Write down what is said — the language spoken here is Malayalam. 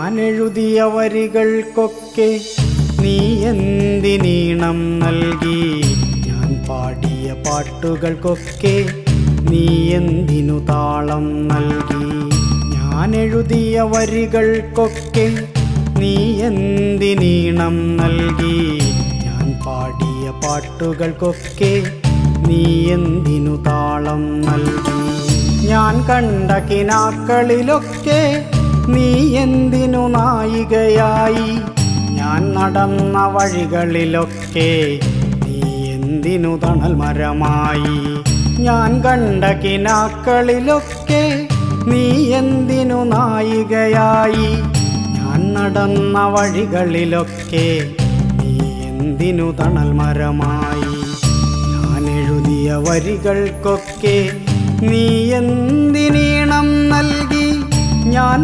ഞാൻ എഴുതിയ വരികൾക്കൊക്കെ നീ എന്തിനീണം നൽകി? ഞാൻ പാടിയ പാട്ടുകൾക്കൊക്കെ നീ എന്തിനു താളം നൽകി? ഞാൻ എഴുതിയ വരികൾക്കൊക്കെ നീ എന്തിനീണം നൽകി? ഞാൻ പാടിയ പാട്ടുകൾക്കൊക്കെ നീ എന്തിനു താളം നൽകി? ഞാൻ കണ്ട കിനാക്കളിലൊക്കെ നീ എന്തിനു നായികയായി? ഞാൻ നടന്ന വഴികളിലൊക്കെ നീ എന്തിനു തണൽ മരമായി? ഞാൻ കണ്ട കിനാക്കളിലൊക്കെ നീ എന്തിനു നായികയായി? ഞാൻ നടന്ന വഴികളിലൊക്കെ നീ എന്തിനു തണൽ മരമായി? ഞാൻ എഴുതിയ വരികൾക്കൊക്കെ നീ എന്തിനീണം നൽകി? ഞാൻ